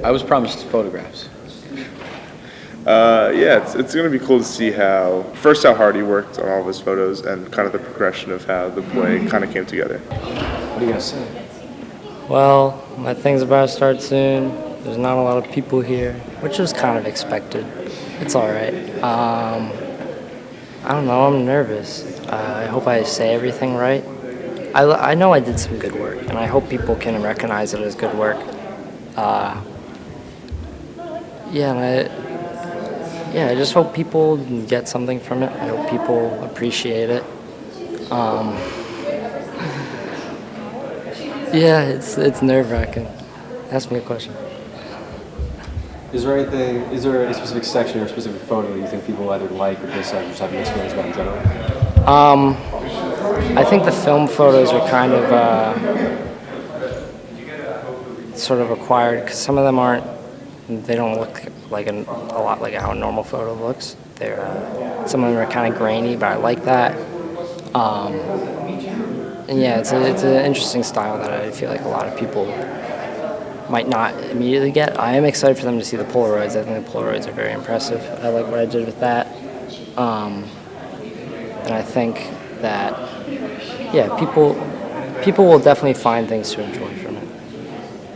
I was promised photographs. Yeah, it's going to be cool to see how hard he worked on all of his photos and kind of the progression of how the play kind of came together. What are you going to say? Well, my thing's about to start soon. There's not a lot of people here, which was kind of expected. It's all right. I don't know, I'm nervous. I hope I say everything right. I know I did some good work, and I hope people can recognize it as good work. I just hope people get something from it. I hope people appreciate it. It's nerve-wracking. Ask me a question. Is there a specific section or a specific photo that you think people either like or dislike or just have mixed feelings about in general? I think the film photos are kind of sort of acquired because some of them they don't look like a lot like how a normal photo looks. Some of them are kind of grainy, but I like that. And yeah, it's an interesting style that I feel like a lot of people might not immediately get. I am excited for them to see the Polaroids. I think the Polaroids are very impressive. I like what I did with that. And I think that, people will definitely find things to enjoy from it,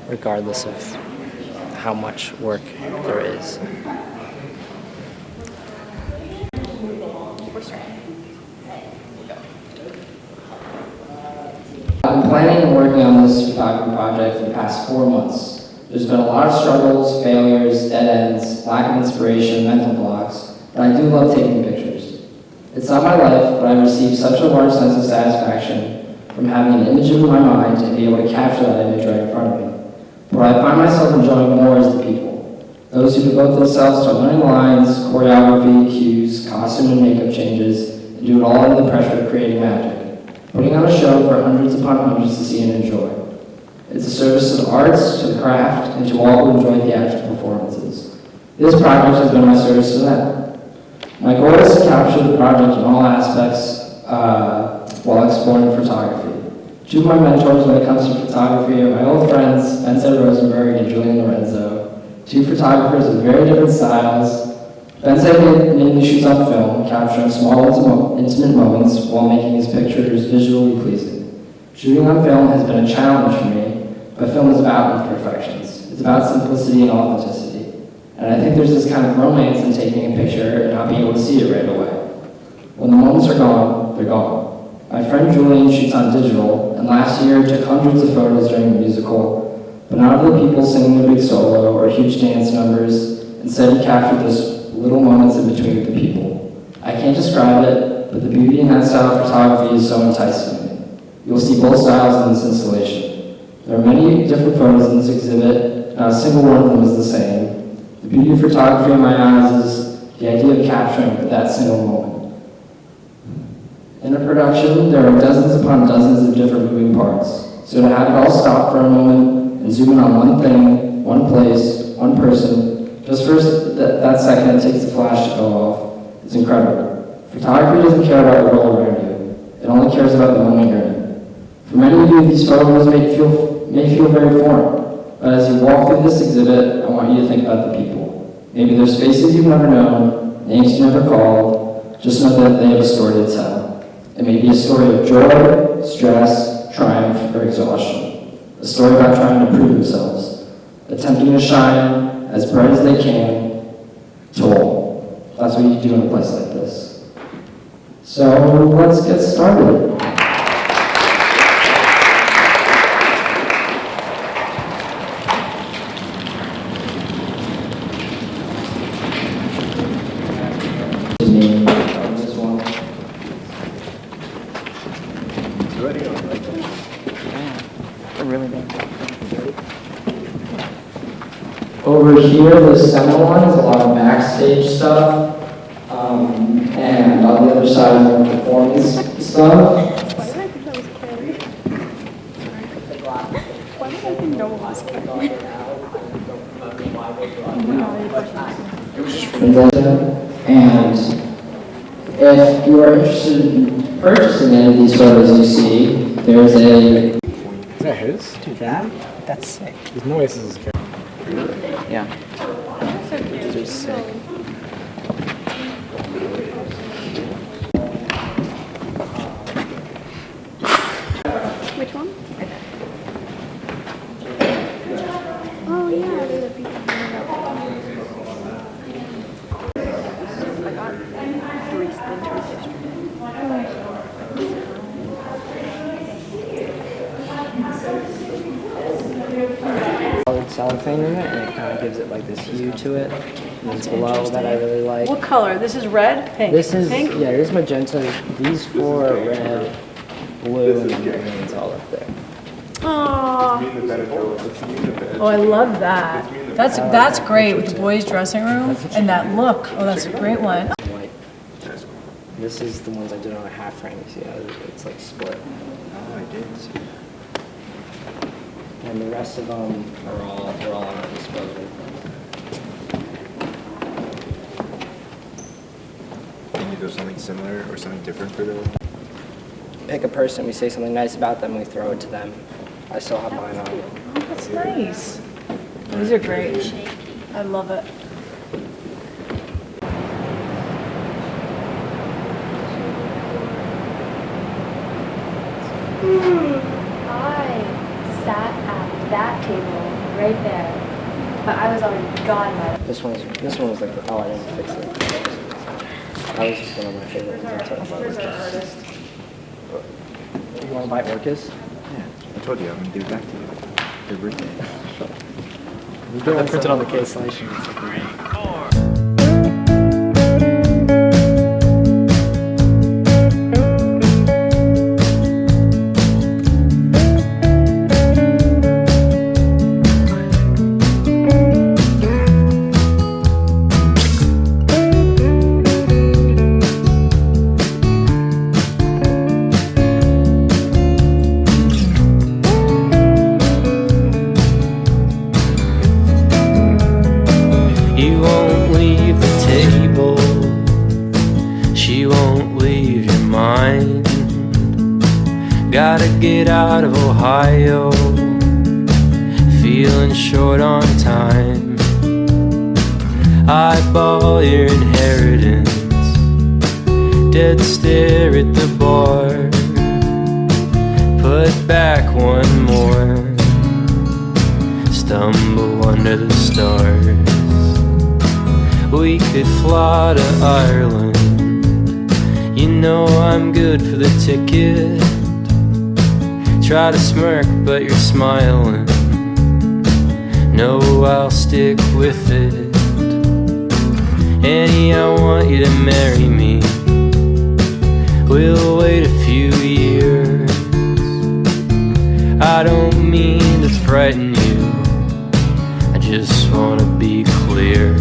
regardless of how much work there is. I've been planning and working on this photography project for the past 4 months. There's been a lot of struggles, failures, dead ends, lack of inspiration, mental blocks, but I do love taking pictures. It's not my life, but I receive such a large sense of satisfaction from having an image in my mind and be able to capture that image right in front of me. But what I find myself enjoying more is the people. Those who devote themselves to learning lines, choreography, cues, costume and makeup changes, and do it all under the pressure of creating magic. Putting on a show for hundreds upon hundreds to see and enjoy. It's a service to the arts, to the craft, and to all who enjoy theatrical performances. This project has been my service to them. My goal is to capture the project in all aspects while exploring photography. Two of my mentors when it comes to photography are my old friends, Benson Rosenberg and Julian Lorenzo. Two photographers with very different styles. Benson mainly shoots on film, capturing small, intimate moments while making his pictures visually pleasing. Shooting on film has been a challenge for me, but film is about imperfections. It's about simplicity and authenticity. And I think there's this kind of romance in taking a picture and not being able to see it right away. When the moments are gone, they're gone. My friend Julian shoots on digital, and last year took hundreds of photos during the musical, but not of the people singing a big solo or huge dance numbers. Instead, he captured this little moments in between with the people. I can't describe it, but the beauty in that style of photography is so enticing to me. You'll see both styles in this installation. There are many different photos in this exhibit, not a single one of them is the same. The beauty of photography in my eyes is the idea of capturing that single moment. In a production, there are dozens upon dozens of different moving parts, so to have it all stop for a moment and zoom in on one thing, one place, one person, just for that second it takes the flash to go off, is incredible. Photography doesn't care about the world around you. It only cares about the moment you're in. For many of you, these photos may feel very foreign, but as you walk through this exhibit, I want you to think about the people. Maybe there's faces you've never known, names you've never called, just know that they have a story to tell. It may be a story of joy, stress, triumph, or exhaustion. A story about trying to prove themselves, attempting to shine as bright as they can, tall. That's what you do in a place like this. So let's get started. Over here, the center one is a lot of backstage stuff, and on the other side is more performance stuff. Why did I think that was Carrie? Why did I think no one was Carrie? And if you are interested in purchasing any of these photos you see, there's a... Is that his? Dude, that's sick. There's no way this is his character. Yeah. These are sick. Which one? Oh yeah, there's a piece of I got 3 splinters yesterday. Cellophane in it, and it kind of gives it like this hue to it. And then below that I really like. What color? This is red? Pink? This is, Pink? yeah, this is magenta. These 4 are red, blue, and then the green's all up there. Oh, I love that. That's great with the boys' dressing room and that look. Oh, that's a great one. White. This is the ones I did on a half frame. You see how it's like split. Oh, I did see. And the rest of them are they're all on our disposal. Can you do something similar or something different for those? Pick a person, we say something nice about them, we throw it to them. I still have mine on. Oh, that's nice. These are great. I love it. I sat at that table right there, but I was already gone by the This one was like, oh, I didn't fix it. That was one of my favorite ones. I talked about Orcus. You want to buy Orcus? Yeah, I told you I'm gonna give it back to you. Your birthday. We got that printed on the cancellation. It's like, You won't leave the table, she won't leave your mind. Gotta get out of Ohio, feeling short on time. Eyeball your inheritance, dead stare at the bar. Put back one more, stumble under the stars. We could fly to Ireland, you know I'm good for the ticket. Try to smirk but you're smiling, no, I'll stick with it. Annie, I want you to marry me, we'll wait a few years. I don't mean to frighten you, I just wanna be clear.